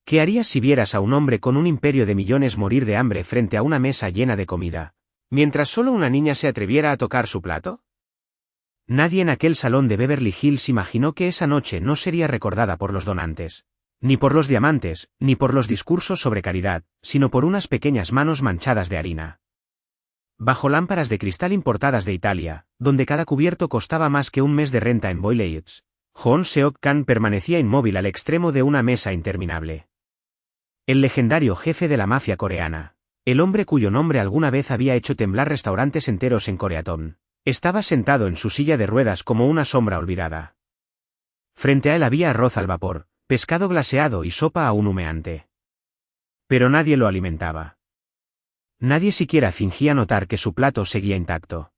¿Qué harías si vieras a un hombre con un imperio de millones morir de hambre frente a una mesa llena de comida, mientras solo una niña se atreviera a tocar su plato? Nadie en aquel salón de Beverly Hills imaginó que esa noche no sería recordada por los donantes, ni por los diamantes, ni por los discursos sobre caridad, sino por unas pequeñas manos manchadas de harina. Bajo lámparas de cristal importadas de Italia, donde cada cubierto costaba más que un mes de renta en Boyle-Heights, Joon Seok-kan permanecía inmóvil al extremo de una mesa interminable. El legendario jefe de la mafia coreana, el hombre cuyo nombre alguna vez había hecho temblar restaurantes enteros en Koreatown, estaba sentado en su silla de ruedas como una sombra olvidada. Frente a él había arroz al vapor, pescado glaseado y sopa aún humeante. Pero nadie lo alimentaba. Nadie siquiera fingía notar que su plato seguía intacto.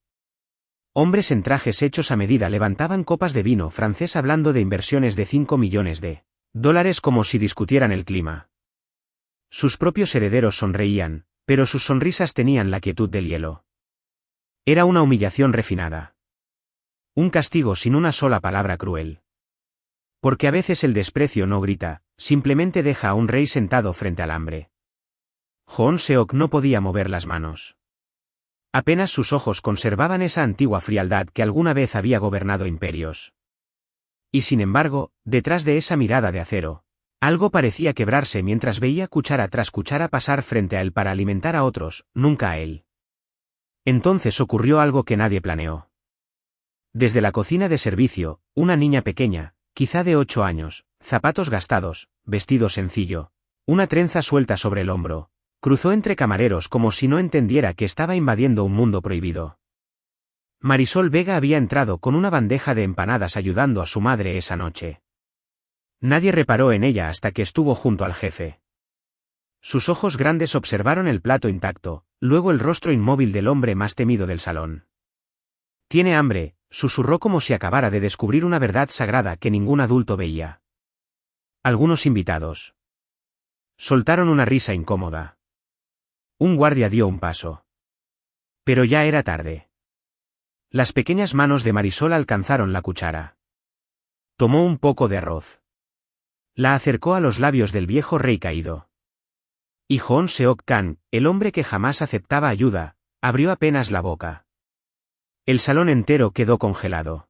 Hombres en trajes hechos a medida levantaban copas de vino francés hablando de inversiones de $5 millones como si discutieran el clima. Sus propios herederos sonreían, pero sus sonrisas tenían la quietud del hielo. Era una humillación refinada. Un castigo sin una sola palabra cruel. Porque a veces el desprecio no grita, simplemente deja a un rey sentado frente al hambre. Joon Seok no podía mover las manos. Apenas sus ojos conservaban esa antigua frialdad que alguna vez había gobernado imperios. Y sin embargo, detrás de esa mirada de acero, algo parecía quebrarse mientras veía cuchara tras cuchara pasar frente a él para alimentar a otros, nunca a él. Entonces ocurrió algo que nadie planeó. Desde la cocina de servicio, una niña pequeña, quizá de 8 años, zapatos gastados, vestido sencillo, una trenza suelta sobre el hombro, cruzó entre camareros como si no entendiera que estaba invadiendo un mundo prohibido. Marisol Vega había entrado con una bandeja de empanadas ayudando a su madre esa noche. Nadie reparó en ella hasta que estuvo junto al jefe. Sus ojos grandes observaron el plato intacto, luego el rostro inmóvil del hombre más temido del salón. «Tiene hambre», susurró como si acabara de descubrir una verdad sagrada que ningún adulto veía. Algunos invitados soltaron una risa incómoda. Un guardia dio un paso. Pero ya era tarde. Las pequeñas manos de Marisol alcanzaron la cuchara. Tomó un poco de arroz. La acercó a los labios del viejo rey caído. Y Joon Seok-kan, el hombre que jamás aceptaba ayuda, abrió apenas la boca. El salón entero quedó congelado.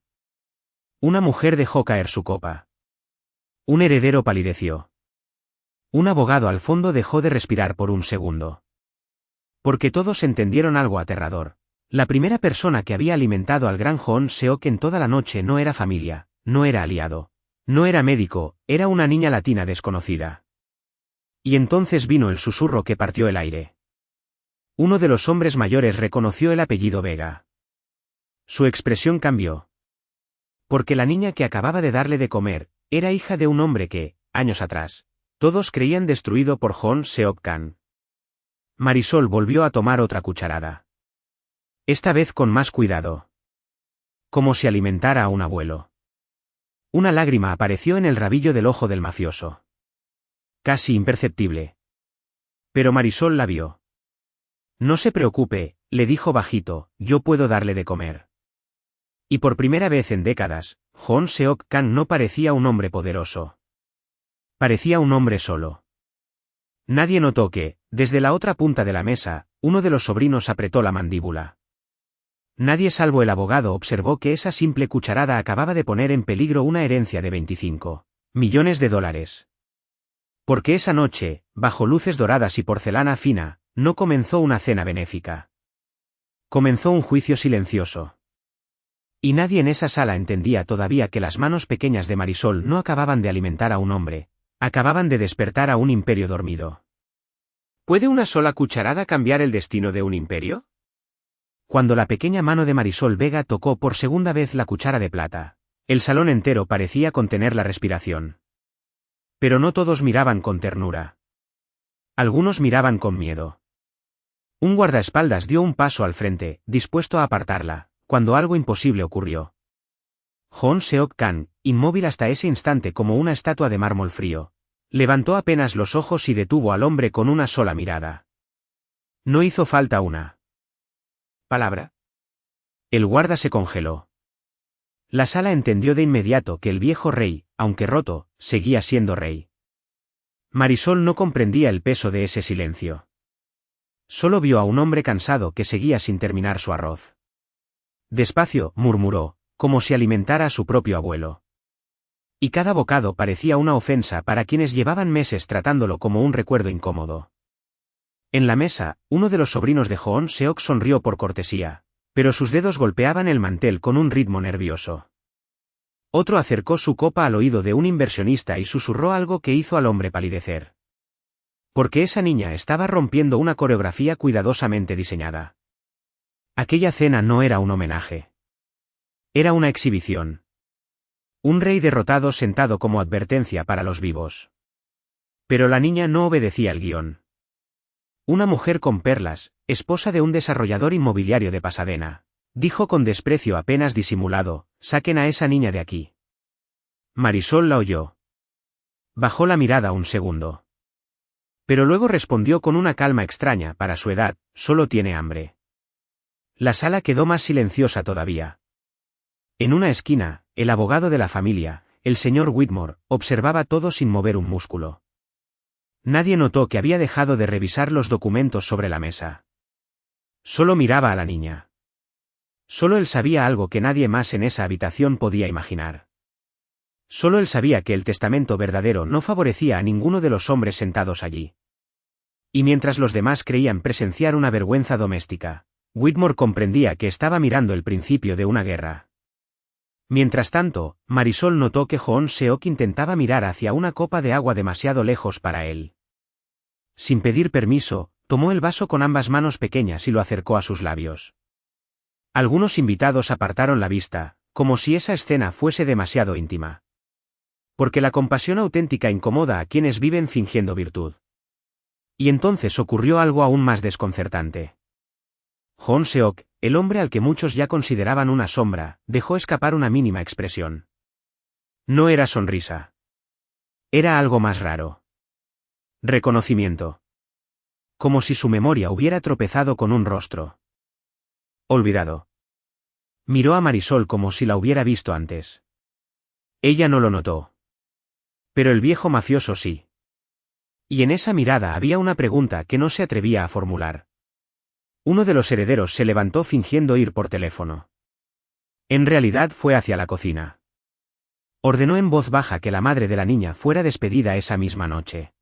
Una mujer dejó caer su copa. Un heredero palideció. Un abogado al fondo dejó de respirar por un segundo. Porque todos entendieron algo aterrador. La primera persona que había alimentado al gran Joon Seok en toda la noche no era familia, no era aliado. No era médico, era una niña latina desconocida. Y entonces vino el susurro que partió el aire. Uno de los hombres mayores reconoció el apellido Vega. Su expresión cambió. Porque la niña que acababa de darle de comer, era hija de un hombre que, años atrás, todos creían destruido por Joon Seok-kan. Marisol volvió a tomar otra cucharada. Esta vez con más cuidado. Como si alimentara a un abuelo. Una lágrima apareció en el rabillo del ojo del mafioso. Casi imperceptible. Pero Marisol la vio. No se preocupe, le dijo bajito, yo puedo darle de comer. Y por primera vez en décadas, Joon Seok-kan no parecía un hombre poderoso. Parecía un hombre solo. Nadie notó que, desde la otra punta de la mesa, uno de los sobrinos apretó la mandíbula. Nadie salvo el abogado observó que esa simple cucharada acababa de poner en peligro una herencia de $25 millones. Porque esa noche, bajo luces doradas y porcelana fina, no comenzó una cena benéfica. Comenzó un juicio silencioso. Y nadie en esa sala entendía todavía que las manos pequeñas de Marisol no acababan de alimentar a un hombre, acababan de despertar a un imperio dormido. ¿Puede una sola cucharada cambiar el destino de un imperio? Cuando la pequeña mano de Marisol Vega tocó por segunda vez la cuchara de plata, el salón entero parecía contener la respiración. Pero no todos miraban con ternura. Algunos miraban con miedo. Un guardaespaldas dio un paso al frente, dispuesto a apartarla, cuando algo imposible ocurrió. Joon Seok-kan, inmóvil hasta ese instante como una estatua de mármol frío, levantó apenas los ojos y detuvo al hombre con una sola mirada. No hizo falta una palabra. El guarda se congeló. La sala entendió de inmediato que el viejo rey, aunque roto, seguía siendo rey. Marisol no comprendía el peso de ese silencio. Solo vio a un hombre cansado que seguía sin terminar su arroz. Despacio, murmuró, como si alimentara a su propio abuelo. Y cada bocado parecía una ofensa para quienes llevaban meses tratándolo como un recuerdo incómodo. En la mesa, uno de los sobrinos de Joon Seok sonrió por cortesía, pero sus dedos golpeaban el mantel con un ritmo nervioso. Otro acercó su copa al oído de un inversionista y susurró algo que hizo al hombre palidecer. Porque esa niña estaba rompiendo una coreografía cuidadosamente diseñada. Aquella cena no era un homenaje. Era una exhibición. Un rey derrotado sentado como advertencia para los vivos. Pero la niña no obedecía el guión. Una mujer con perlas, esposa de un desarrollador inmobiliario de Pasadena, dijo con desprecio apenas disimulado: «Saquen a esa niña de aquí». Marisol la oyó. Bajó la mirada un segundo. Pero luego respondió con una calma extraña para su edad: «Solo tiene hambre». La sala quedó más silenciosa todavía. En una esquina, el abogado de la familia, el señor Whitmore, observaba todo sin mover un músculo. Nadie notó que había dejado de revisar los documentos sobre la mesa. Solo miraba a la niña. Solo él sabía algo que nadie más en esa habitación podía imaginar. Solo él sabía que el testamento verdadero no favorecía a ninguno de los hombres sentados allí. Y mientras los demás creían presenciar una vergüenza doméstica, Whitmore comprendía que estaba mirando el principio de una guerra. Mientras tanto, Marisol notó que Joon Seok intentaba mirar hacia una copa de agua demasiado lejos para él. Sin pedir permiso, tomó el vaso con ambas manos pequeñas y lo acercó a sus labios. Algunos invitados apartaron la vista, como si esa escena fuese demasiado íntima. Porque la compasión auténtica incomoda a quienes viven fingiendo virtud. Y entonces ocurrió algo aún más desconcertante. Joon Seok, el hombre al que muchos ya consideraban una sombra, dejó escapar una mínima expresión. No era sonrisa. Era algo más raro. Reconocimiento. Como si su memoria hubiera tropezado con un rostro. Olvidado. Miró a Marisol como si la hubiera visto antes. Ella no lo notó. Pero el viejo mafioso sí. Y en esa mirada había una pregunta que no se atrevía a formular. Uno de los herederos se levantó fingiendo ir por teléfono. En realidad fue hacia la cocina. Ordenó en voz baja que la madre de la niña fuera despedida esa misma noche.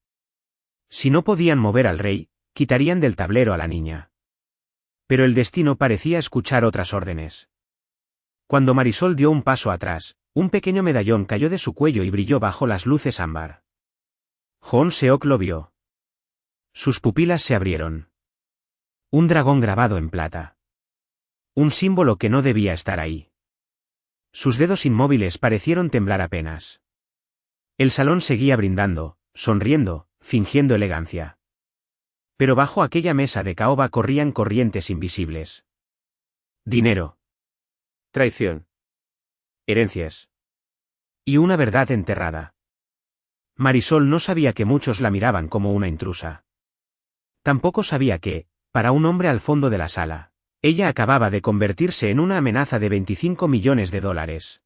Si no podían mover al rey, quitarían del tablero a la niña. Pero el destino parecía escuchar otras órdenes. Cuando Marisol dio un paso atrás, un pequeño medallón cayó de su cuello y brilló bajo las luces ámbar. Joon Seok lo vio. Sus pupilas se abrieron. Un dragón grabado en plata. Un símbolo que no debía estar ahí. Sus dedos inmóviles parecieron temblar apenas. El salón seguía brindando, sonriendo, fingiendo elegancia. Pero bajo aquella mesa de caoba corrían corrientes invisibles. Dinero. Traición. Herencias. Y una verdad enterrada. Marisol no sabía que muchos la miraban como una intrusa. Tampoco sabía que, para un hombre al fondo de la sala, ella acababa de convertirse en una amenaza de $25 millones.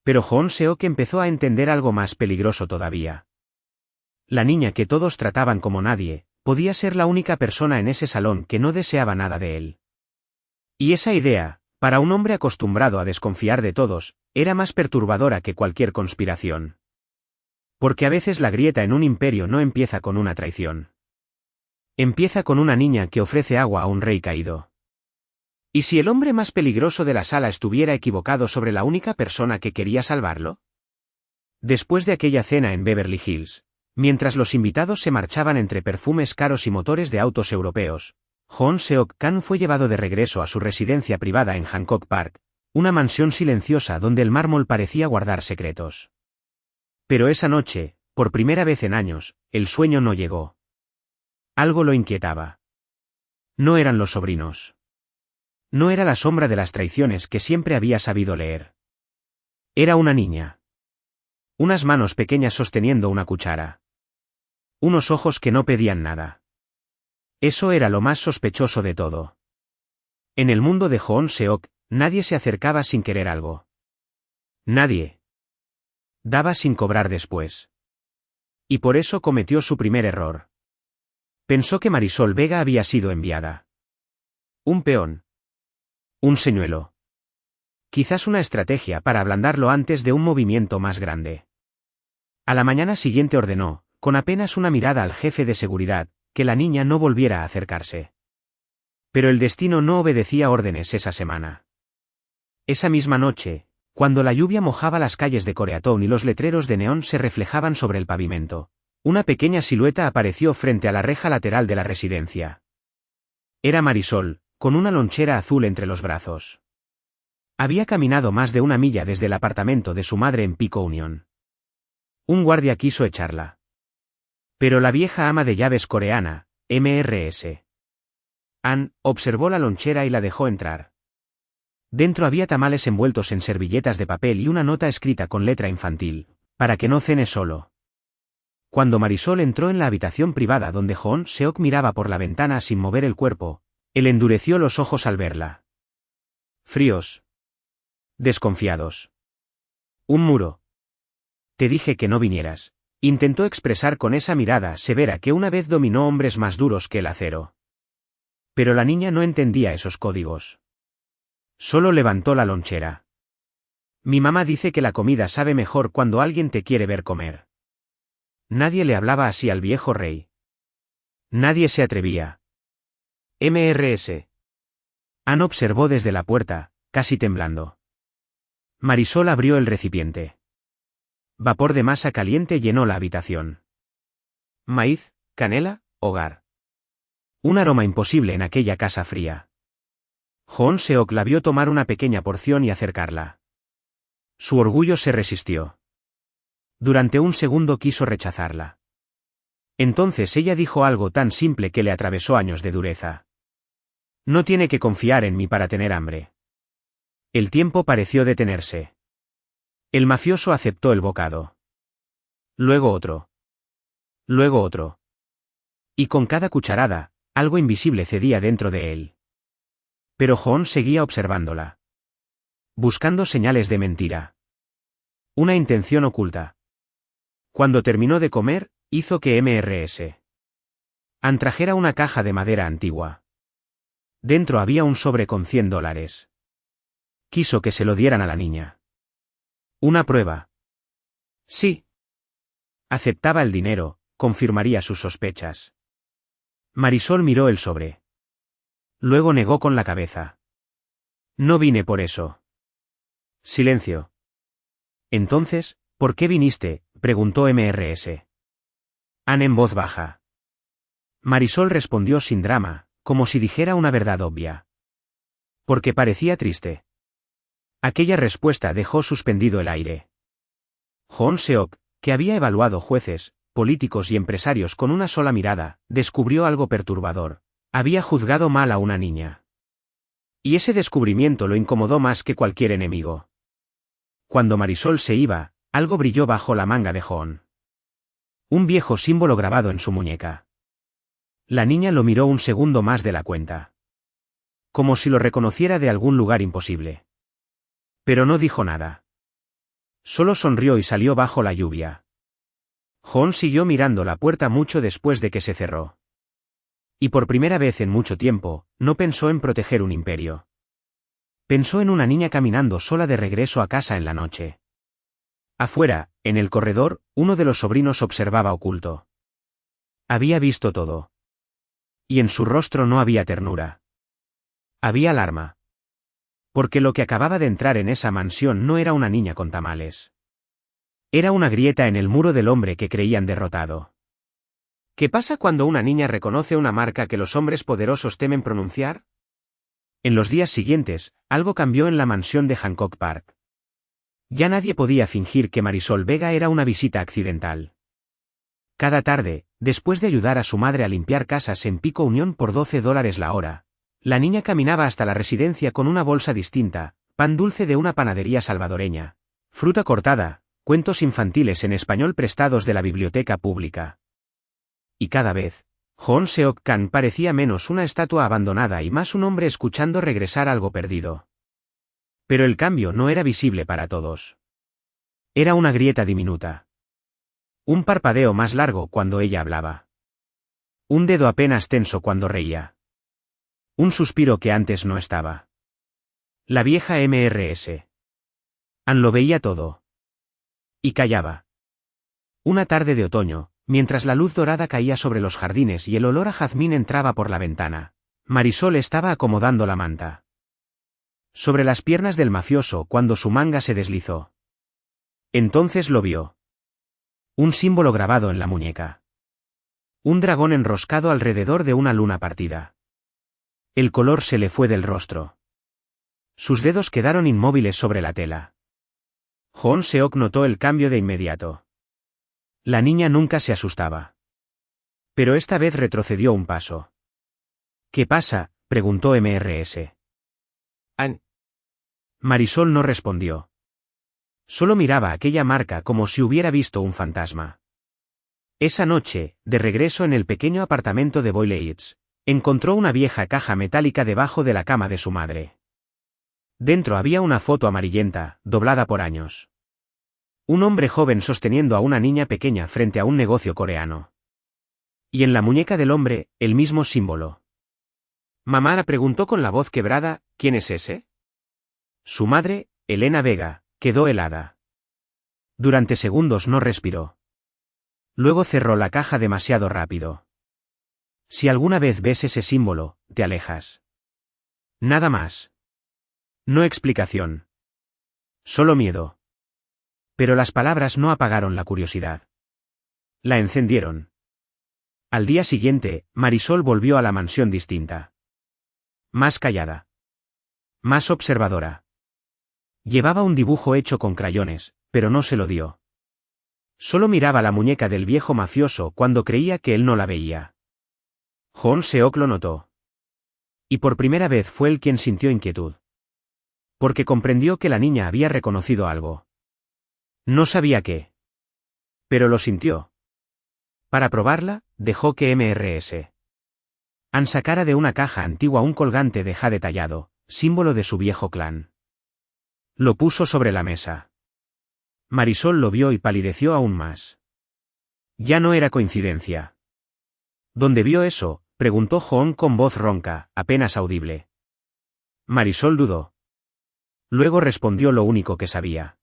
Pero Joon Seok empezó a entender algo más peligroso todavía. La niña que todos trataban como nadie, podía ser la única persona en ese salón que no deseaba nada de él. Y esa idea, para un hombre acostumbrado a desconfiar de todos, era más perturbadora que cualquier conspiración. Porque a veces la grieta en un imperio no empieza con una traición. Empieza con una niña que ofrece agua a un rey caído. ¿Y si el hombre más peligroso de la sala estuviera equivocado sobre la única persona que quería salvarlo? Después de aquella cena en Beverly Hills, mientras los invitados se marchaban entre perfumes caros y motores de autos europeos, Joon Seok Kang fue llevado de regreso a su residencia privada en Hancock Park, una mansión silenciosa donde el mármol parecía guardar secretos. Pero esa noche, por primera vez en años, el sueño no llegó. Algo lo inquietaba. No eran los sobrinos. No era la sombra de las traiciones que siempre había sabido leer. Era una niña. Unas manos pequeñas sosteniendo una cuchara. Unos ojos que no pedían nada. Eso era lo más sospechoso de todo. En el mundo de Joon Seok, nadie se acercaba sin querer algo. Nadie. Daba sin cobrar después. Y por eso cometió su primer error. Pensó que Marisol Vega había sido enviada. Un peón. Un señuelo. Quizás una estrategia para ablandarlo antes de un movimiento más grande. A la mañana siguiente ordenó, con apenas una mirada al jefe de seguridad, que la niña no volviera a acercarse. Pero el destino no obedecía órdenes esa semana. Esa misma noche, cuando la lluvia mojaba las calles de Koreatown y los letreros de neón se reflejaban sobre el pavimento, una pequeña silueta apareció frente a la reja lateral de la residencia. Era Marisol, con una lonchera azul entre los brazos. Había caminado más de una milla desde el apartamento de su madre en Pico Union. Un guardia quiso echarla. Pero la vieja ama de llaves coreana, Mrs. Ann, observó la lonchera y la dejó entrar. Dentro había tamales envueltos en servilletas de papel y una nota escrita con letra infantil, para que no cene solo. Cuando Marisol entró en la habitación privada donde Joon Seok miraba por la ventana sin mover el cuerpo, él endureció los ojos al verla. Fríos. Desconfiados. Un muro. Te dije que no vinieras. Intentó expresar con esa mirada severa que una vez dominó hombres más duros que el acero. Pero la niña no entendía esos códigos. Solo levantó la lonchera. Mi mamá dice que la comida sabe mejor cuando alguien te quiere ver comer. Nadie le hablaba así al viejo rey. Nadie se atrevía. Mrs. Ann observó desde la puerta, casi temblando. Marisol abrió el recipiente. Vapor de masa caliente llenó la habitación. Maíz, canela, hogar. Un aroma imposible en aquella casa fría. Joon Seok la vio tomar una pequeña porción y acercarla. Su orgullo se resistió. Durante un segundo quiso rechazarla. Entonces ella dijo algo tan simple que le atravesó años de dureza. No tiene que confiar en mí para tener hambre. El tiempo pareció detenerse. El mafioso aceptó el bocado. Luego otro. Luego otro. Y con cada cucharada, algo invisible cedía dentro de él. Pero Joon seguía observándola. Buscando señales de mentira. Una intención oculta. Cuando terminó de comer, hizo que Mrs. Ann trajera una caja de madera antigua. Dentro había un sobre con $100. Quiso que se lo dieran a la niña. Una prueba. Sí. Aceptaba el dinero, confirmaría sus sospechas. Marisol miró el sobre. Luego negó con la cabeza. No vine por eso. Silencio. Entonces, ¿por qué viniste?, preguntó Mrs. Ann en voz baja. Marisol respondió sin drama, como si dijera una verdad obvia. Porque parecía triste. Aquella respuesta dejó suspendido el aire. Joon Seok, que había evaluado jueces, políticos y empresarios con una sola mirada, descubrió algo perturbador. Había juzgado mal a una niña. Y ese descubrimiento lo incomodó más que cualquier enemigo. Cuando Marisol se iba, algo brilló bajo la manga de Joon. Un viejo símbolo grabado en su muñeca. La niña lo miró un segundo más de la cuenta. Como si lo reconociera de algún lugar imposible. Pero no dijo nada. Solo sonrió y salió bajo la lluvia. Joon siguió mirando la puerta mucho después de que se cerró. Y por primera vez en mucho tiempo, no pensó en proteger un imperio. Pensó en una niña caminando sola de regreso a casa en la noche. Afuera, en el corredor, uno de los sobrinos observaba oculto. Había visto todo. Y en su rostro no había ternura. Había alarma. Porque lo que acababa de entrar en esa mansión no era una niña con tamales. Era una grieta en el muro del hombre que creían derrotado. ¿Qué pasa cuando una niña reconoce una marca que los hombres poderosos temen pronunciar? En los días siguientes, algo cambió en la mansión de Hancock Park. Ya nadie podía fingir que Marisol Vega era una visita accidental. Cada tarde, después de ayudar a su madre a limpiar casas en Pico Union por $12 la hora, la niña caminaba hasta la residencia con una bolsa distinta, pan dulce de una panadería salvadoreña, fruta cortada, cuentos infantiles en español prestados de la biblioteca pública. Y cada vez, Joon Seok Kang parecía menos una estatua abandonada y más un hombre escuchando regresar algo perdido. Pero el cambio no era visible para todos. Era una grieta diminuta. Un parpadeo más largo cuando ella hablaba. Un dedo apenas tenso cuando reía. Un suspiro que antes no estaba. La vieja Mrs. Ann lo veía todo. Y callaba. Una tarde de otoño, mientras la luz dorada caía sobre los jardines y el olor a jazmín entraba por la ventana, Marisol estaba acomodando la manta sobre las piernas del mafioso cuando su manga se deslizó. Entonces lo vio. Un símbolo grabado en la muñeca. Un dragón enroscado alrededor de una luna partida. El color se le fue del rostro. Sus dedos quedaron inmóviles sobre la tela. Hoon Seok notó el cambio de inmediato. La niña nunca se asustaba. Pero esta vez retrocedió un paso. ¿Qué pasa?, preguntó Mrs. Ann. Marisol no respondió. Solo miraba aquella marca como si hubiera visto un fantasma. Esa noche, de regreso en el pequeño apartamento de Boyle Heights, encontró una vieja caja metálica debajo de la cama de su madre. Dentro había una foto amarillenta, doblada por años. Un hombre joven sosteniendo a una niña pequeña frente a un negocio coreano. Y en la muñeca del hombre, el mismo símbolo. Mamá la preguntó con la voz quebrada, ¿quién es ese? Su madre, Elena Vega, quedó helada. Durante segundos no respiró. Luego cerró la caja demasiado rápido. Si alguna vez ves ese símbolo, te alejas. Nada más. No explicación. Solo miedo. Pero las palabras no apagaron la curiosidad. La encendieron. Al día siguiente, Marisol volvió a la mansión distinta. Más callada. Más observadora. Llevaba un dibujo hecho con crayones, pero no se lo dio. Solo miraba la muñeca del viejo mafioso cuando creía que él no la veía. Hoon Seok lo notó. Y por primera vez fue él quien sintió inquietud. Porque comprendió que la niña había reconocido algo. No sabía qué. Pero lo sintió. Para probarla, dejó que Mrs. Ann sacara de una caja antigua un colgante de jade tallado, símbolo de su viejo clan. Lo puso sobre la mesa. Marisol lo vio y palideció aún más. Ya no era coincidencia. ¿Dónde vio eso?, preguntó Hoon con voz ronca, apenas audible. Marisol dudó. Luego respondió lo único que sabía.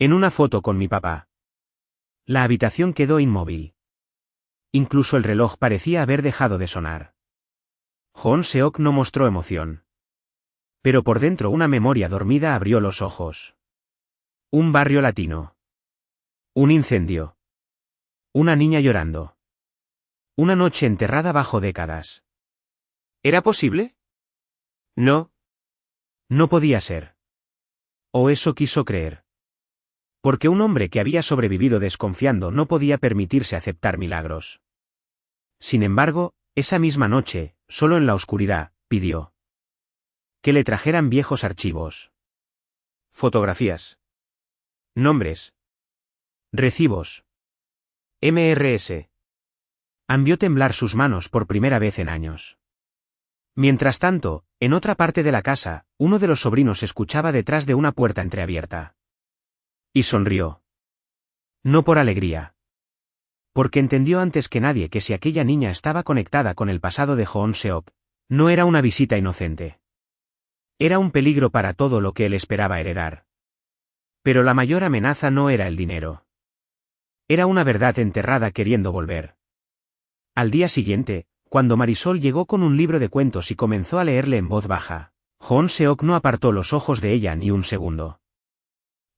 En una foto con mi papá. La habitación quedó inmóvil. Incluso el reloj parecía haber dejado de sonar. Hoon Seok no mostró emoción. Pero por dentro una memoria dormida abrió los ojos. Un barrio latino. Un incendio. Una niña llorando. Una noche enterrada bajo décadas. ¿Era posible? No. No podía ser. O eso quiso creer. Porque un hombre que había sobrevivido desconfiando no podía permitirse aceptar milagros. Sin embargo, esa misma noche, solo en la oscuridad, pidió que le trajeran viejos archivos. Fotografías. Nombres. Recibos. Mrs. Ann vio temblar sus manos por primera vez en años. Mientras tanto, en otra parte de la casa, uno de los sobrinos escuchaba detrás de una puerta entreabierta. Y sonrió. No por alegría. Porque entendió antes que nadie que si aquella niña estaba conectada con el pasado de Hoon Seok, no era una visita inocente. Era un peligro para todo lo que él esperaba heredar. Pero la mayor amenaza no era el dinero. Era una verdad enterrada queriendo volver. Al día siguiente, cuando Marisol llegó con un libro de cuentos y comenzó a leerle en voz baja, Hoon Seok no apartó los ojos de ella ni un segundo.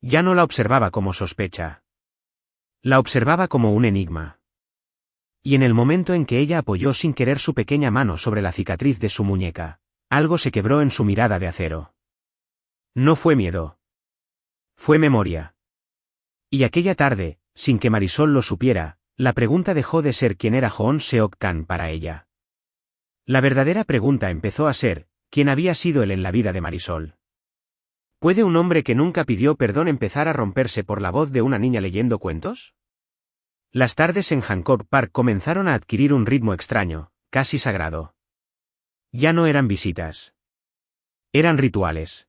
Ya no la observaba como sospecha. La observaba como un enigma. Y en el momento en que ella apoyó sin querer su pequeña mano sobre la cicatriz de su muñeca, algo se quebró en su mirada de acero. No fue miedo. Fue memoria. Y aquella tarde, sin que Marisol lo supiera, la pregunta dejó de ser quién era Hoon Seok Kang para ella. La verdadera pregunta empezó a ser, ¿quién había sido él en la vida de Marisol? ¿Puede un hombre que nunca pidió perdón empezar a romperse por la voz de una niña leyendo cuentos? Las tardes en Hancock Park comenzaron a adquirir un ritmo extraño, casi sagrado. Ya no eran visitas. Eran rituales.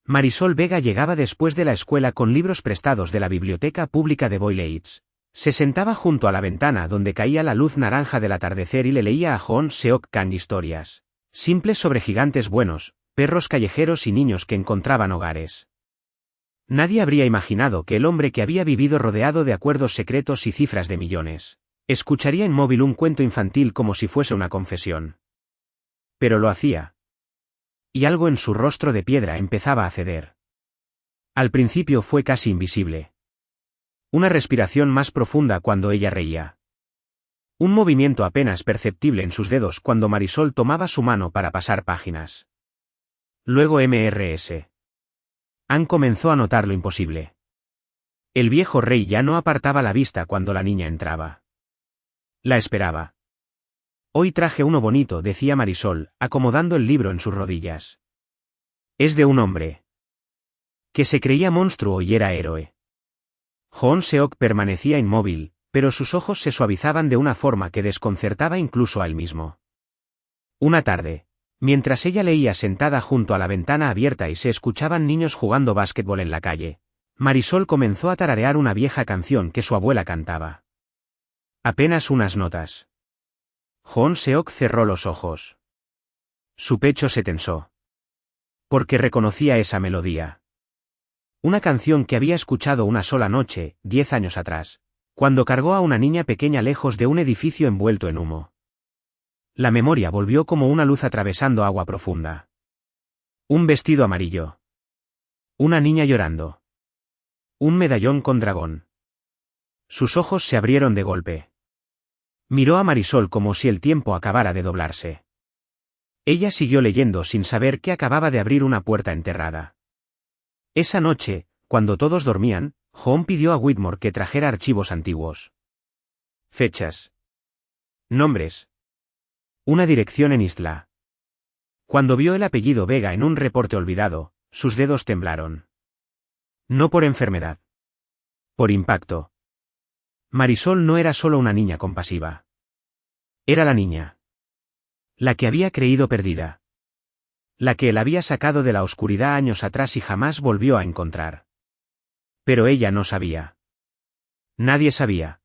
Marisol Vega llegaba después de la escuela con libros prestados de la biblioteca pública de Boyle Heights, Se sentaba junto a la ventana donde caía la luz naranja del atardecer y le leía a Hong Seok-Kang historias simples sobre gigantes buenos, perros callejeros y niños que encontraban hogares. Nadie habría imaginado que el hombre que había vivido rodeado de acuerdos secretos y cifras de millones, escucharía inmóvil un cuento infantil como si fuese una confesión. Pero lo hacía. Y algo en su rostro de piedra empezaba a ceder. Al principio fue casi invisible. Una respiración más profunda cuando ella reía. Un movimiento apenas perceptible en sus dedos cuando Marisol tomaba su mano para pasar páginas. Luego Mrs. Anne comenzó a notar lo imposible. El viejo rey ya no apartaba la vista cuando la niña entraba. La esperaba. Hoy traje uno bonito, decía Marisol, acomodando el libro en sus rodillas. Es de un hombre que se creía monstruo y era héroe. Hong Seok permanecía inmóvil, pero sus ojos se suavizaban de una forma que desconcertaba incluso a él mismo. Una tarde, mientras ella leía sentada junto a la ventana abierta y se escuchaban niños jugando básquetbol en la calle, Marisol comenzó a tararear una vieja canción que su abuela cantaba. Apenas unas notas. Hong Seok cerró los ojos. Su pecho se tensó. Porque reconocía esa melodía. Una canción que había escuchado una sola noche, 10 años atrás, cuando cargó a una niña pequeña lejos de un edificio envuelto en humo. La memoria volvió como una luz atravesando agua profunda. Un vestido amarillo. Una niña llorando. Un medallón con dragón. Sus ojos se abrieron de golpe. Miró a Marisol como si el tiempo acabara de doblarse. Ella siguió leyendo sin saber que acababa de abrir una puerta enterrada. Esa noche, cuando todos dormían, Hong pidió a Whitmore que trajera archivos antiguos. Fechas. Nombres. Una dirección en Isla. Cuando vio el apellido Vega en un reporte olvidado, sus dedos temblaron. No por enfermedad. Por impacto. Marisol no era solo una niña compasiva. Era la niña. La que había creído perdida. La que él había sacado de la oscuridad años atrás y jamás volvió a encontrar. Pero ella no sabía. Nadie sabía.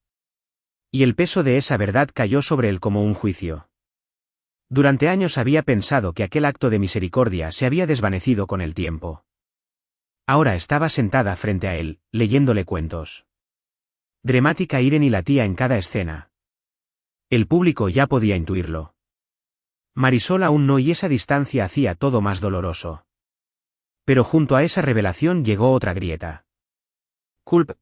Y el peso de esa verdad cayó sobre él como un juicio. Durante años había pensado que aquel acto de misericordia se había desvanecido con el tiempo. Ahora estaba sentada frente a él, leyéndole cuentos. Dramática Irene latía en cada escena. El público ya podía intuirlo. Marisol aún no, y esa distancia hacía todo más doloroso. Pero junto a esa revelación llegó otra grieta. Culpa.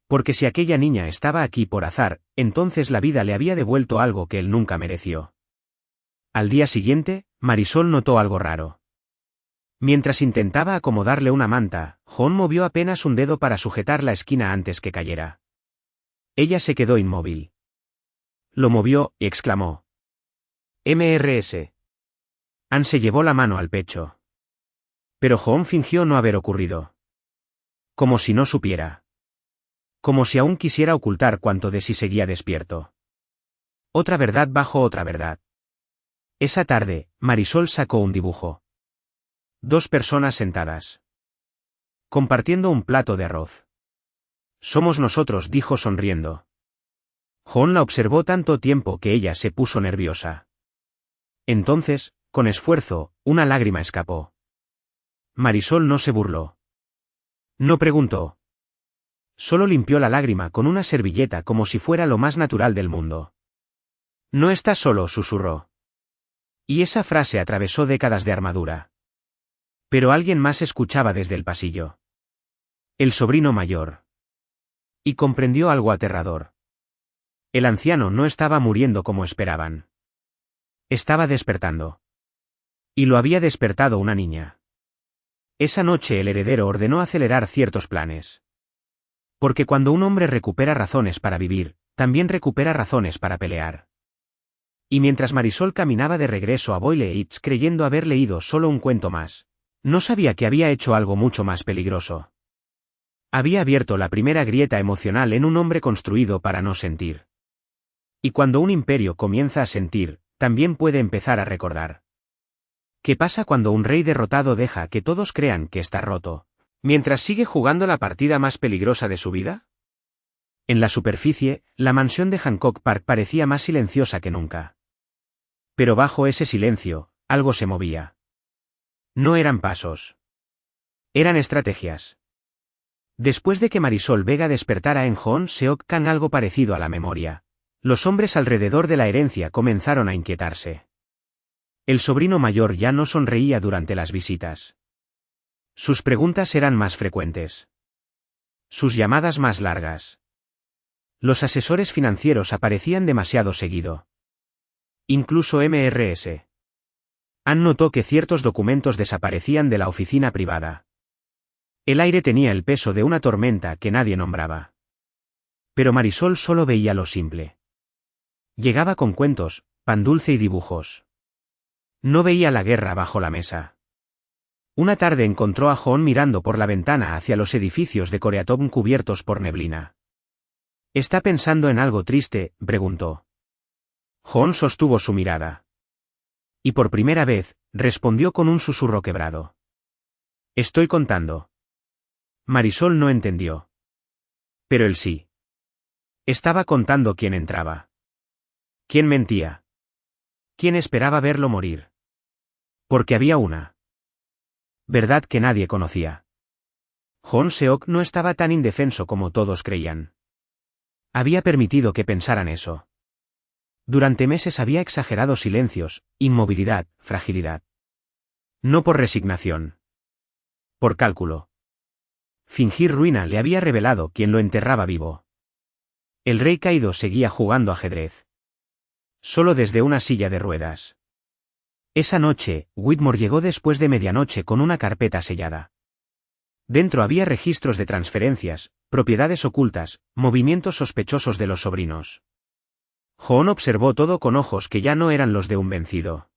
Porque si aquella niña estaba aquí por azar, entonces la vida le había devuelto algo que él nunca mereció. Al día siguiente, Marisol notó algo raro. Mientras intentaba acomodarle una manta, Hong movió apenas un dedo para sujetar la esquina antes que cayera. Ella se quedó inmóvil. Lo movió, y exclamó. Mrs. Anne se llevó la mano al pecho. Pero Hong fingió no haber ocurrido. Como si no supiera. Como si aún quisiera ocultar cuanto de sí seguía despierto. Otra verdad bajo otra verdad. Esa tarde, Marisol sacó un dibujo. 2 personas sentadas. Compartiendo un plato de arroz. Somos nosotros, dijo sonriendo. Hong la observó tanto tiempo que ella se puso nerviosa. Entonces, con esfuerzo, una lágrima escapó. Marisol no se burló. No preguntó. Solo limpió la lágrima con una servilleta como si fuera lo más natural del mundo. No estás solo, susurró. Y esa frase atravesó décadas de armadura. Pero alguien más escuchaba desde el pasillo. El sobrino mayor. Y comprendió algo aterrador. El anciano no estaba muriendo como esperaban. Estaba despertando. Y lo había despertado una niña. Esa noche el heredero ordenó acelerar ciertos planes. Porque cuando un hombre recupera razones para vivir, también recupera razones para pelear. Y mientras Marisol caminaba de regreso a Boyle Heights creyendo haber leído solo un cuento más, no sabía que había hecho algo mucho más peligroso. Había abierto la primera grieta emocional en un hombre construido para no sentir. Y cuando un imperio comienza a sentir, también puede empezar a recordar. ¿Qué pasa cuando un rey derrotado deja que todos crean que está roto, mientras sigue jugando la partida más peligrosa de su vida? En la superficie, la mansión de Hancock Park parecía más silenciosa que nunca. Pero bajo ese silencio, algo se movía. No eran pasos. Eran estrategias. Después de que Marisol Vega despertara en Joon Seok-kan algo parecido a la memoria, los hombres alrededor de la herencia comenzaron a inquietarse. El sobrino mayor ya no sonreía durante las visitas. Sus preguntas eran más frecuentes. Sus llamadas más largas. Los asesores financieros aparecían demasiado seguido. Incluso Mrs. Han notó que ciertos documentos desaparecían de la oficina privada. El aire tenía el peso de una tormenta que nadie nombraba. Pero Marisol solo veía lo simple. Llegaba con cuentos, pan dulce y dibujos. No veía la guerra bajo la mesa. Una tarde encontró a Joon mirando por la ventana hacia los edificios de Koreatown cubiertos por neblina. ¿Está pensando en algo triste?, preguntó. Joon sostuvo su mirada. Y por primera vez, respondió con un susurro quebrado. Estoy contando. Marisol no entendió. Pero él sí. Estaba contando quién entraba. ¿Quién mentía? ¿Quién esperaba verlo morir? Porque había una verdad que nadie conocía. Joon Seok no estaba tan indefenso como todos creían. Había permitido que pensaran eso. Durante meses había exagerado silencios, inmovilidad, fragilidad. No por resignación. Por cálculo. Fingir ruina le había revelado quién lo enterraba vivo. El rey caído seguía jugando ajedrez. Solo desde una silla de ruedas. Esa noche, Whitmore llegó después de medianoche con una carpeta sellada. Dentro había registros de transferencias, propiedades ocultas, movimientos sospechosos de los sobrinos. Joon observó todo con ojos que ya no eran los de un vencido.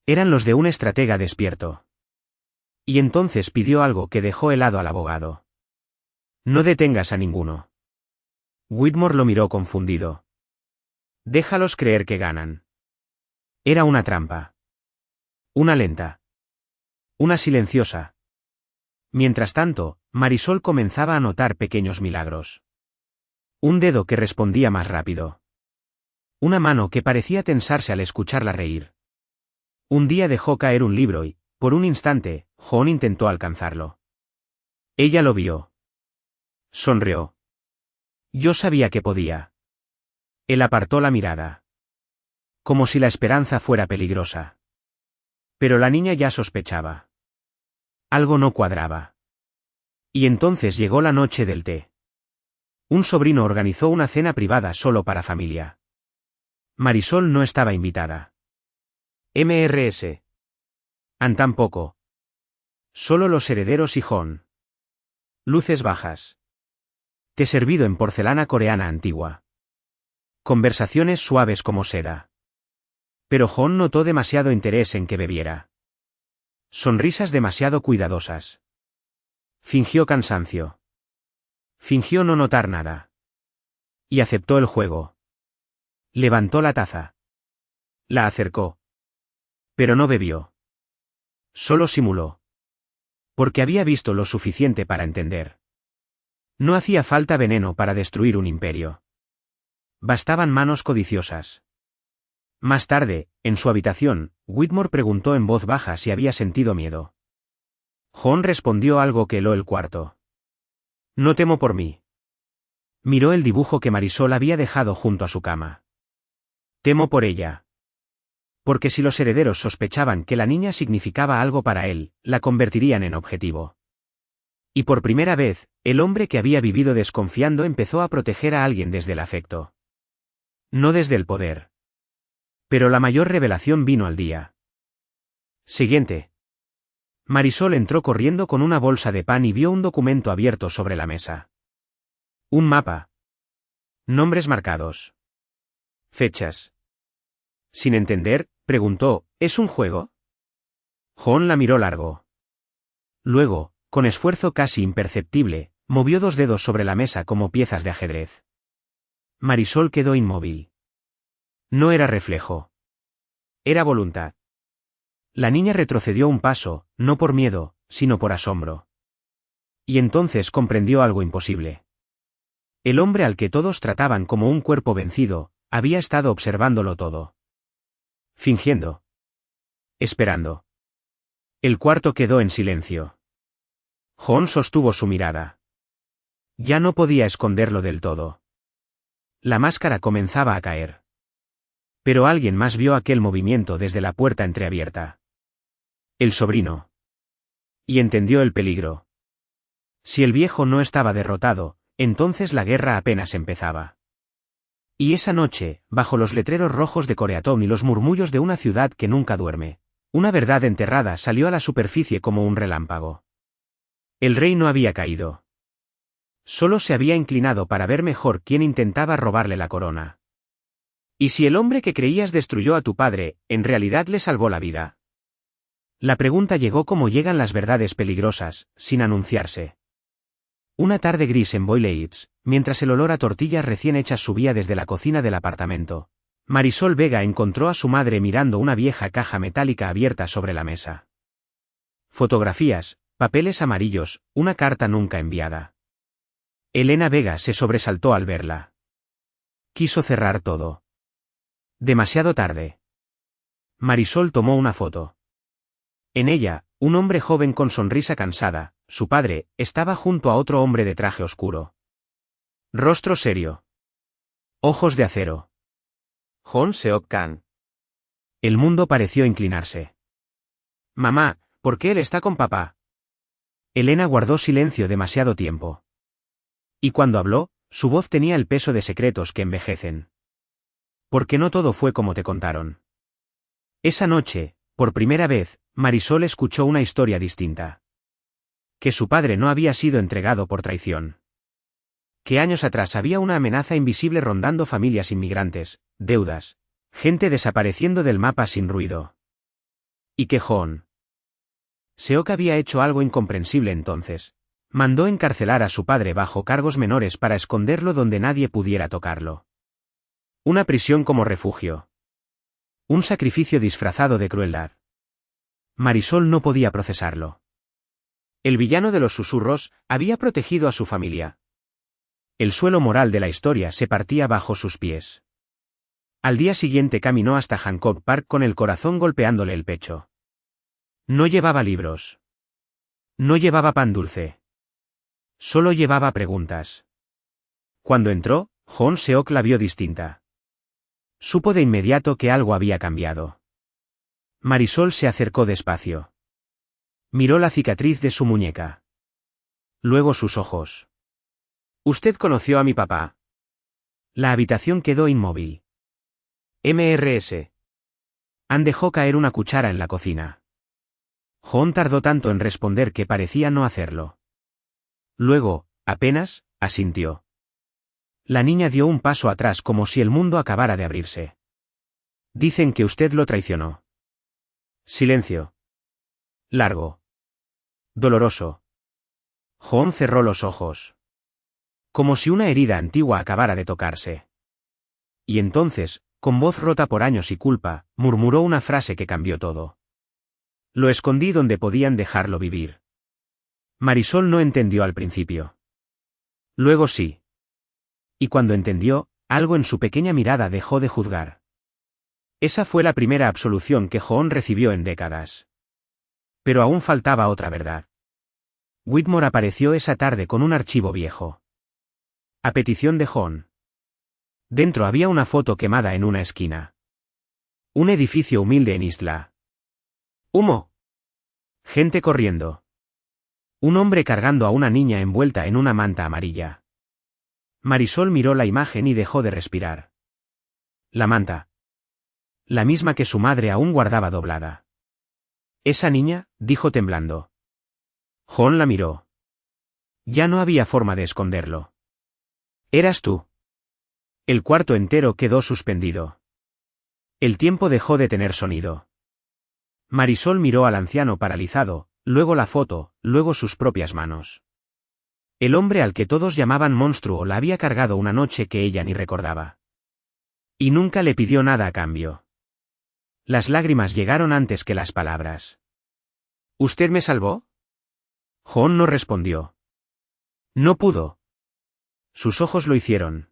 Eran los de un estratega despierto. Y entonces pidió algo que dejó helado al abogado. No detengas a ninguno. Whitmore lo miró confundido. Déjalos creer que ganan. Era una trampa. Una lenta. Una silenciosa. Mientras tanto, Marisol comenzaba a notar pequeños milagros. Un dedo que respondía más rápido. Una mano que parecía tensarse al escucharla reír. Un día dejó caer un libro y, por un instante, Joon intentó alcanzarlo. Ella lo vio. Sonrió. Yo sabía que podía. Él apartó la mirada. Como si la esperanza fuera peligrosa. Pero la niña ya sospechaba. Algo no cuadraba. Y entonces llegó la noche del té. Un sobrino organizó una cena privada solo para familia. Marisol no estaba invitada. Mrs. Han tampoco. Solo los herederos y Joon. Luces bajas. Té servido en porcelana coreana antigua. Conversaciones suaves como seda. Pero Joon notó demasiado interés en que bebiera. Sonrisas demasiado cuidadosas. Fingió cansancio. Fingió no notar nada. Y aceptó el juego. Levantó la taza. La acercó. Pero no bebió. Solo simuló. Porque había visto lo suficiente para entender. No hacía falta veneno para destruir un imperio. Bastaban manos codiciosas. Más tarde, en su habitación, Whitmore preguntó en voz baja si había sentido miedo. Joon respondió algo que heló el cuarto. No temo por mí. Miró el dibujo que Marisol había dejado junto a su cama. Temo por ella. Porque si los herederos sospechaban que la niña significaba algo para él, la convertirían en objetivo. Y por primera vez, el hombre que había vivido desconfiando empezó a proteger a alguien desde el afecto. No desde el poder. Pero la mayor revelación vino al día siguiente. Marisol entró corriendo con una bolsa de pan y vio un documento abierto sobre la mesa. Un mapa. Nombres marcados. Fechas. Sin entender, preguntó, ¿es un juego? Joon la miró largo. Luego, con esfuerzo casi imperceptible, movió dos dedos sobre la mesa como piezas de ajedrez. Marisol quedó inmóvil. No era reflejo. Era voluntad. La niña retrocedió un paso, no por miedo, sino por asombro. Y entonces comprendió algo imposible. El hombre al que todos trataban como un cuerpo vencido, había estado observándolo todo. Fingiendo. Esperando. El cuarto quedó en silencio. Jon sostuvo su mirada. Ya no podía esconderlo del todo. La máscara comenzaba a caer. Pero alguien más vio aquel movimiento desde la puerta entreabierta. El sobrino. Y entendió el peligro. Si el viejo no estaba derrotado, entonces la guerra apenas empezaba. Y esa noche, bajo los letreros rojos de Koreatown y los murmullos de una ciudad que nunca duerme, una verdad enterrada salió a la superficie como un relámpago. El rey no había caído. Solo se había inclinado para ver mejor quién intentaba robarle la corona. ¿Y si el hombre que creías destruyó a tu padre, en realidad le salvó la vida? La pregunta llegó como llegan las verdades peligrosas, sin anunciarse. Una tarde gris en Boyle Heights, mientras el olor a tortillas recién hechas subía desde la cocina del apartamento, Marisol Vega encontró a su madre mirando una vieja caja metálica abierta sobre la mesa. Fotografías, papeles amarillos, una carta nunca enviada. Elena Vega se sobresaltó al verla. Quiso cerrar todo. Demasiado tarde. Marisol tomó una foto. En ella, un hombre joven con sonrisa cansada, su padre, estaba junto a otro hombre de traje oscuro. Rostro serio. Ojos de acero. Jon Seok-kan. El mundo pareció inclinarse. Mamá, ¿por qué él está con papá? Elena guardó silencio demasiado tiempo. Y cuando habló, su voz tenía el peso de secretos que envejecen. Porque no todo fue como te contaron. Esa noche, por primera vez, Marisol escuchó una historia distinta. Que su padre no había sido entregado por traición. Que años atrás había una amenaza invisible rondando familias inmigrantes, deudas, gente desapareciendo del mapa sin ruido. Y que Jon Seok había hecho algo incomprensible entonces. Mandó encarcelar a su padre bajo cargos menores para esconderlo donde nadie pudiera tocarlo. Una prisión como refugio. Un sacrificio disfrazado de crueldad. Marisol no podía procesarlo. El villano de los susurros había protegido a su familia. El suelo moral de la historia se partía bajo sus pies. Al día siguiente caminó hasta Hancock Park con el corazón golpeándole el pecho. No llevaba libros. No llevaba pan dulce. Solo llevaba preguntas. Cuando entró, Jon Seok la vio distinta. Supo de inmediato que algo había cambiado. Marisol se acercó despacio. Miró la cicatriz de su muñeca. Luego sus ojos. ¿Usted conoció a mi papá? La habitación quedó inmóvil. Mrs. Ann dejó caer una cuchara en la cocina. Jon tardó tanto en responder que parecía no hacerlo. Luego, apenas, asintió. La niña dio un paso atrás como si el mundo acabara de abrirse. Dicen que usted lo traicionó. Silencio. Largo. Doloroso. Jon cerró los ojos. Como si una herida antigua acabara de tocarse. Y entonces, con voz rota por años y culpa, murmuró una frase que cambió todo. Lo escondí donde podían dejarlo vivir. Marisol no entendió al principio. Luego sí. Y cuando entendió, algo en su pequeña mirada dejó de juzgar. Esa fue la primera absolución que Jon recibió en décadas. Pero aún faltaba otra verdad. Whitmore apareció esa tarde con un archivo viejo. A petición de Jon. Dentro había una foto quemada en una esquina. Un edificio humilde en Isla. Humo. Gente corriendo. Un hombre cargando a una niña envuelta en una manta amarilla. Marisol miró la imagen y dejó de respirar. La manta. La misma que su madre aún guardaba doblada. Esa niña, dijo temblando. Jon la miró. Ya no había forma de esconderlo. Eras tú. El cuarto entero quedó suspendido. El tiempo dejó de tener sonido. Marisol miró al anciano paralizado, luego la foto, luego sus propias manos. El hombre al que todos llamaban monstruo la había cargado una noche que ella ni recordaba. Y nunca le pidió nada a cambio. Las lágrimas llegaron antes que las palabras. ¿Usted me salvó? Jon no respondió. No pudo. Sus ojos lo hicieron.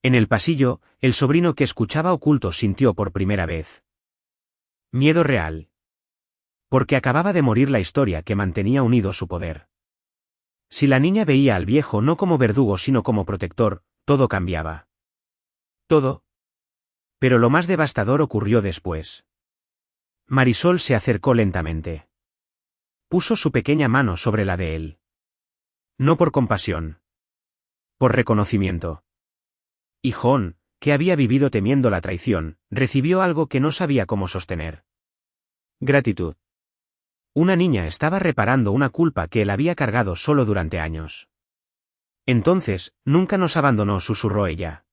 En el pasillo, el sobrino que escuchaba oculto sintió por primera vez miedo real. Porque acababa de morir la historia que mantenía unido su poder. Si la niña veía al viejo no como verdugo sino como protector, todo cambiaba. Todo. Pero lo más devastador ocurrió después. Marisol se acercó lentamente. Puso su pequeña mano sobre la de él. No por compasión. Por reconocimiento. Y Jon, que había vivido temiendo la traición, recibió algo que no sabía cómo sostener. Gratitud. Una niña estaba reparando una culpa que él había cargado solo durante años. Entonces, nunca nos abandonó, susurró ella.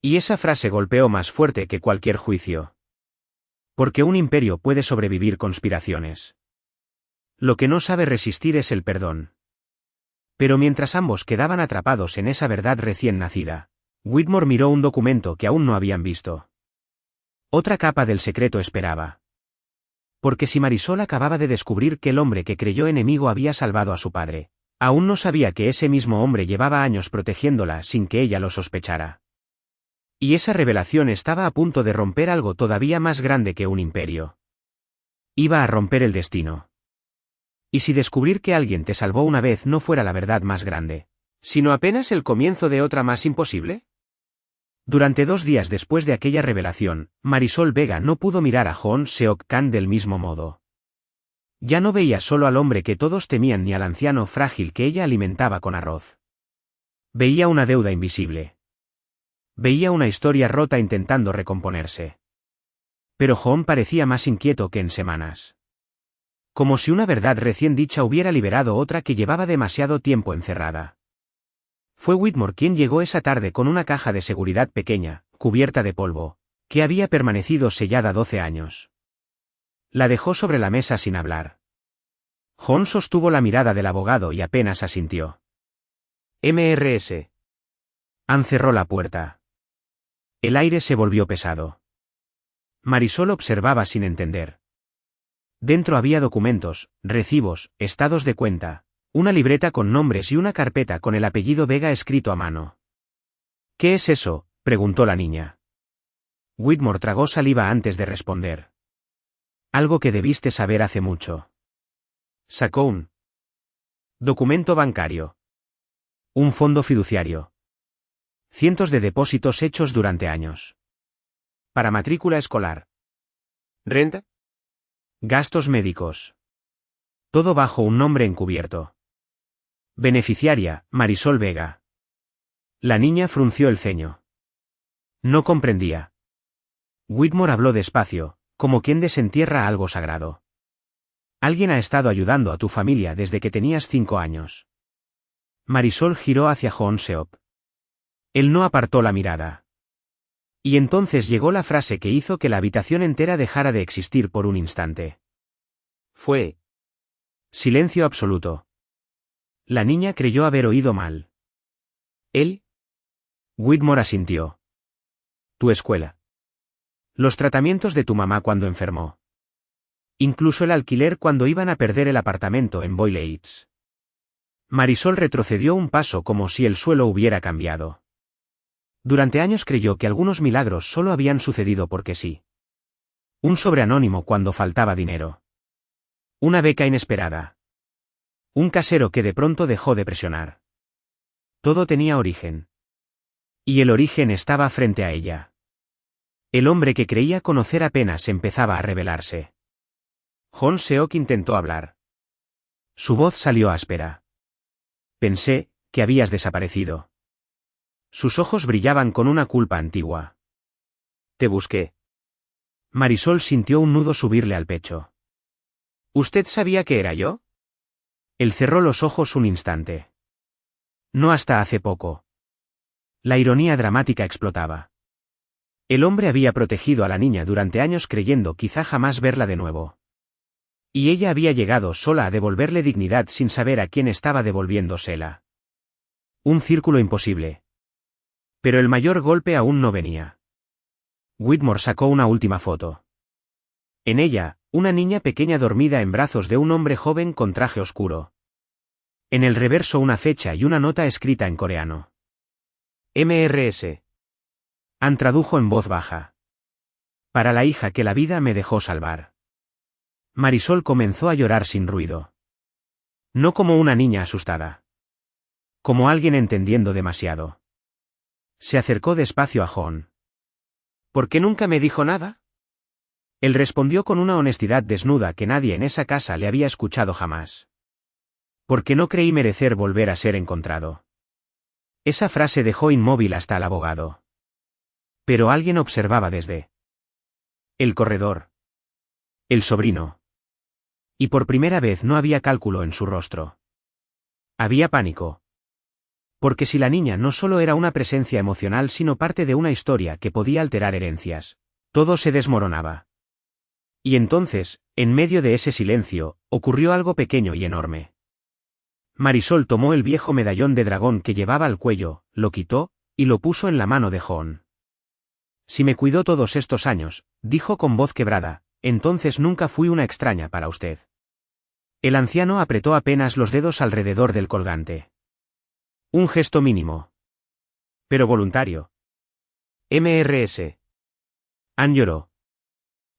Y esa frase golpeó más fuerte que cualquier juicio. Porque un imperio puede sobrevivir conspiraciones. Lo que no sabe resistir es el perdón. Pero mientras ambos quedaban atrapados en esa verdad recién nacida, Whitmore miró un documento que aún no habían visto. Otra capa del secreto esperaba. Porque si Marisol acababa de descubrir que el hombre que creyó enemigo había salvado a su padre, aún no sabía que ese mismo hombre llevaba años protegiéndola sin que ella lo sospechara. Y esa revelación estaba a punto de romper algo todavía más grande que un imperio. Iba a romper el destino. ¿Y si descubrir que alguien te salvó una vez no fuera la verdad más grande, sino apenas el comienzo de otra más imposible? Durante 2 días después de aquella revelación, Marisol Vega no pudo mirar a Jon Seok-kan del mismo modo. Ya no veía solo al hombre que todos temían ni al anciano frágil que ella alimentaba con arroz. Veía una deuda invisible. Veía una historia rota intentando recomponerse. Pero Jon parecía más inquieto que en semanas. Como si una verdad recién dicha hubiera liberado otra que llevaba demasiado tiempo encerrada. Fue Whitmore quien llegó esa tarde con una caja de seguridad pequeña, cubierta de polvo, que había permanecido sellada 12 años. La dejó sobre la mesa sin hablar. Jon sostuvo la mirada del abogado y apenas asintió. Mrs. Ann cerró la puerta. El aire se volvió pesado. Marisol observaba sin entender. Dentro había documentos, recibos, estados de cuenta, una libreta con nombres y una carpeta con el apellido Vega escrito a mano. ¿Qué es eso?, preguntó la niña. Whitmore tragó saliva antes de responder. Algo que debiste saber hace mucho. Sacó un documento bancario. Un fondo fiduciario. Cientos de depósitos hechos durante años. Para matrícula escolar. ¿Renta? Gastos médicos. Todo bajo un nombre encubierto. Beneficiaria, Marisol Vega. La niña frunció el ceño. No comprendía. Whitmore habló despacio, como quien desentierra algo sagrado. Alguien ha estado ayudando a tu familia desde que tenías 5 años. Marisol giró hacia Jon Seok. Él no apartó la mirada. Y entonces llegó la frase que hizo que la habitación entera dejara de existir por un instante. Fue silencio absoluto. La niña creyó haber oído mal. ¿Él? Whitmore asintió. Tu escuela. Los tratamientos de tu mamá cuando enfermó. Incluso el alquiler cuando iban a perder el apartamento en Boyle Heights. Marisol retrocedió un paso como si el suelo hubiera cambiado. Durante años creyó que algunos milagros solo habían sucedido porque sí. Un sobreanónimo cuando faltaba dinero. Una beca inesperada. Un casero que de pronto dejó de presionar. Todo tenía origen. Y el origen estaba frente a ella. El hombre que creía conocer apenas empezaba a revelarse. Jon Seok intentó hablar. Su voz salió áspera. Pensé que habías desaparecido. Sus ojos brillaban con una culpa antigua. Te busqué. Marisol sintió un nudo subirle al pecho. ¿Usted sabía que era yo? Él cerró los ojos un instante. No hasta hace poco. La ironía dramática explotaba. El hombre había protegido a la niña durante años creyendo quizá jamás verla de nuevo. Y ella había llegado sola a devolverle dignidad sin saber a quién estaba devolviéndosela. Un círculo imposible. Pero el mayor golpe aún no venía. Whitmore sacó una última foto. En ella, una niña pequeña dormida en brazos de un hombre joven con traje oscuro. En el reverso una fecha y una nota escrita en coreano. Mrs. An tradujo en voz baja. Para la hija que la vida me dejó salvar. Marisol comenzó a llorar sin ruido. No como una niña asustada. Como alguien entendiendo demasiado. Se acercó despacio a John. ¿Por qué nunca me dijo nada? Él respondió con una honestidad desnuda que nadie en esa casa le había escuchado jamás. Porque no creí merecer volver a ser encontrado. Esa frase dejó inmóvil hasta al abogado. Pero alguien observaba desde el corredor. El sobrino. Y por primera vez no había cálculo en su rostro. Había pánico. Porque si la niña no solo era una presencia emocional sino parte de una historia que podía alterar herencias, todo se desmoronaba. Y entonces, en medio de ese silencio, ocurrió algo pequeño y enorme. Marisol tomó el viejo medallón de dragón que llevaba al cuello, lo quitó, y lo puso en la mano de John. Si me cuidó todos estos años, dijo con voz quebrada, entonces nunca fui una extraña para usted. El anciano apretó apenas los dedos alrededor del colgante. Un gesto mínimo. Pero voluntario. Mrs. Ann lloró.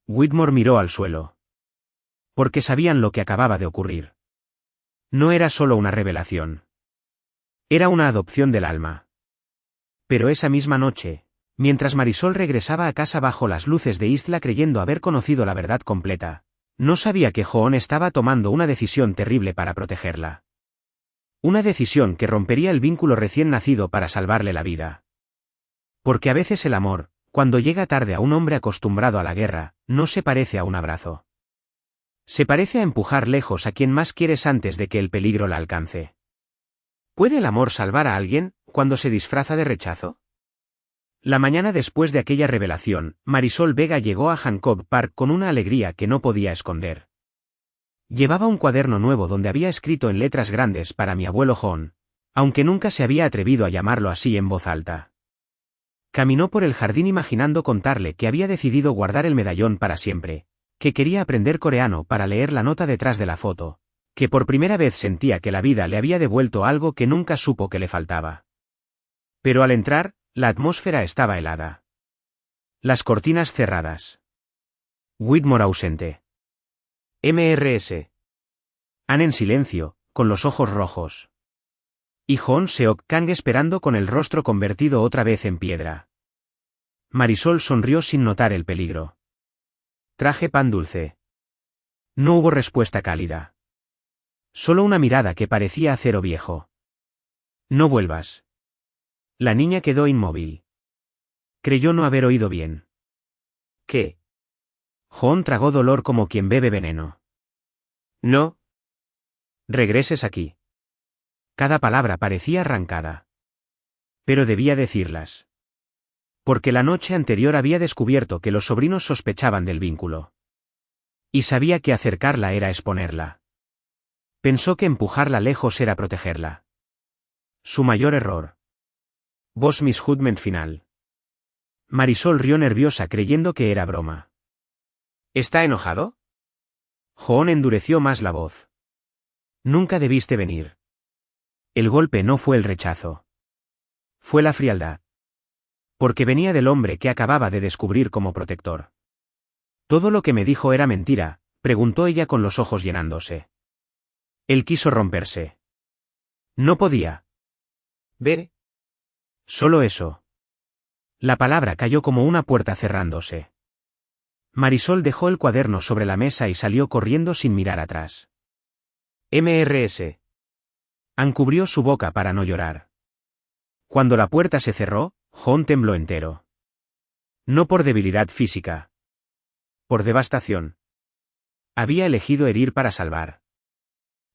Whitmore miró al suelo. Porque sabían lo que acababa de ocurrir. No era solo una revelación. Era una adopción del alma. Pero esa misma noche, mientras Marisol regresaba a casa bajo las luces de Isla creyendo haber conocido la verdad completa, no sabía que John estaba tomando una decisión terrible para protegerla. Una decisión que rompería el vínculo recién nacido para salvarle la vida. Porque a veces el amor, cuando llega tarde a un hombre acostumbrado a la guerra, no se parece a un abrazo. Se parece a empujar lejos a quien más quieres antes de que el peligro la alcance. ¿Puede el amor salvar a alguien, cuando se disfraza de rechazo? La mañana después de aquella revelación, Marisol Vega llegó a Hancock Park con una alegría que no podía esconder. Llevaba un cuaderno nuevo donde había escrito en letras grandes para mi abuelo John, aunque nunca se había atrevido a llamarlo así en voz alta. Caminó por el jardín imaginando contarle que había decidido guardar el medallón para siempre, que quería aprender coreano para leer la nota detrás de la foto, que por primera vez sentía que la vida le había devuelto algo que nunca supo que le faltaba. Pero al entrar, la atmósfera estaba helada. Las cortinas cerradas. Whitmore ausente. Mrs. Ann en silencio, con los ojos rojos. Y John Seok Kang esperando con el rostro convertido otra vez en piedra. Marisol sonrió sin notar el peligro. Traje pan dulce. No hubo respuesta cálida. Solo una mirada que parecía acero viejo. No vuelvas. La niña quedó inmóvil. Creyó no haber oído bien. ¿Qué? John tragó dolor como quien bebe veneno. No. Regreses aquí. Cada palabra parecía arrancada. Pero debía decirlas. Porque la noche anterior había descubierto que los sobrinos sospechaban del vínculo. Y sabía que acercarla era exponerla. Pensó que empujarla lejos era protegerla. Su mayor error. Vos misjudgment final. Marisol rió nerviosa creyendo que era broma. ¿Está enojado? John endureció más la voz. Nunca debiste venir. El golpe no fue el rechazo. Fue la frialdad. Porque venía del hombre que acababa de descubrir como protector. ¿Todo lo que me dijo era mentira?, preguntó ella con los ojos llenándose. Él quiso romperse. No podía. ¿Ver? Solo eso. La palabra cayó como una puerta cerrándose. Marisol dejó el cuaderno sobre la mesa y salió corriendo sin mirar atrás. Mrs. Ann cubrió su boca para no llorar. Cuando la puerta se cerró, John tembló entero. No por debilidad física. Por devastación. Había elegido herir para salvar.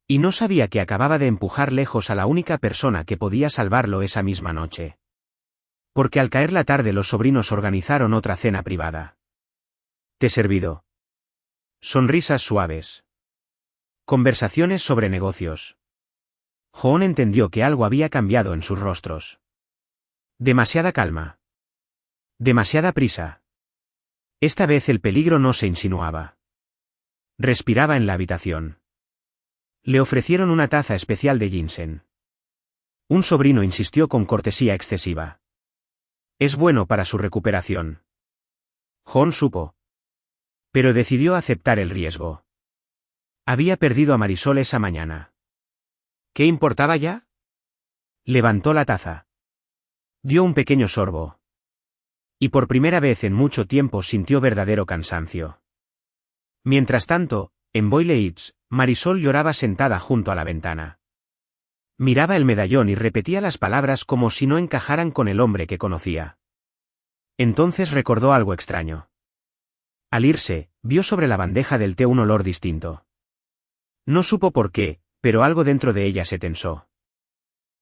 Y no sabía que acababa de empujar lejos a la única persona que podía salvarlo esa misma noche. Porque al caer la tarde los sobrinos organizaron otra cena privada. Té servido. Sonrisas suaves. Conversaciones sobre negocios. John entendió que algo había cambiado en sus rostros. Demasiada calma. Demasiada prisa. Esta vez el peligro no se insinuaba. Respiraba en la habitación. Le ofrecieron una taza especial de ginseng. Un sobrino insistió con cortesía excesiva. Es bueno para su recuperación. Jon supo. Pero decidió aceptar el riesgo. Había perdido a Marisol esa mañana. ¿Qué importaba ya? Levantó la taza. Dio un pequeño sorbo. Y por primera vez en mucho tiempo sintió verdadero cansancio. Mientras tanto, en Boyle Heights, Marisol lloraba sentada junto a la ventana. Miraba el medallón y repetía las palabras como si no encajaran con el hombre que conocía. Entonces recordó algo extraño. Al irse, vio sobre la bandeja del té un olor distinto. No supo por qué, pero algo dentro de ella se tensó.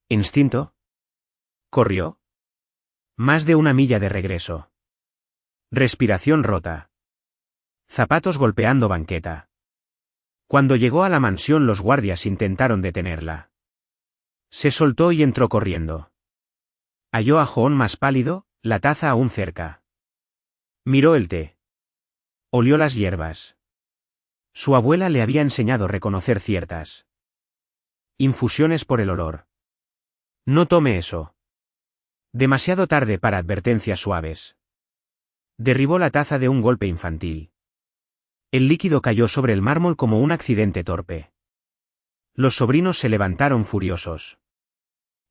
¿Instinto? Corrió. Más de una milla de regreso. Respiración rota. Zapatos golpeando banqueta. Cuando llegó a la mansión los guardias intentaron detenerla. Se soltó y entró corriendo. Halló a Jon más pálido, la taza aún cerca. Miró el té. Olió las hierbas. Su abuela le había enseñado a reconocer ciertas infusiones por el olor. No tome eso. Demasiado tarde para advertencias suaves. Derribó la taza de un golpe infantil. El líquido cayó sobre el mármol como un accidente torpe. Los sobrinos se levantaron furiosos.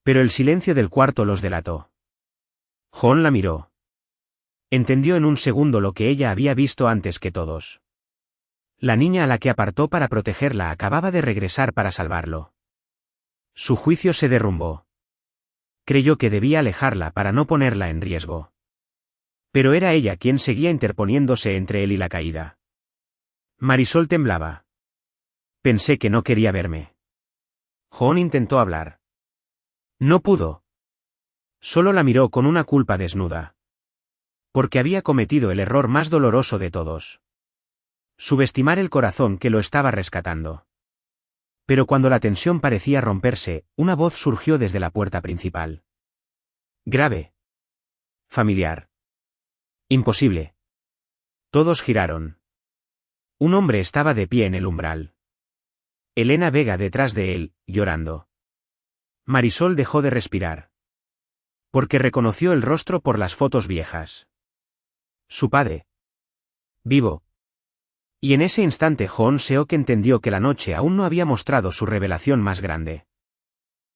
Pero el silencio del cuarto los delató. Jon la miró. Entendió en un segundo lo que ella había visto antes que todos. La niña a la que apartó para protegerla acababa de regresar para salvarlo. Su juicio se derrumbó. Creyó que debía alejarla para no ponerla en riesgo. Pero era ella quien seguía interponiéndose entre él y la caída. Marisol temblaba. Pensé que no quería verme. Jon intentó hablar. No pudo. Solo la miró con una culpa desnuda. Porque había cometido el error más doloroso de todos. Subestimar el corazón que lo estaba rescatando. Pero cuando la tensión parecía romperse, una voz surgió desde la puerta principal. Grave. Familiar. Imposible. Todos giraron. Un hombre estaba de pie en el umbral. Elena Vega detrás de él, llorando. Marisol dejó de respirar. Porque reconoció el rostro por las fotos viejas. Su padre. Vivo. Y en ese instante Jon Seok entendió que la noche aún no había mostrado su revelación más grande.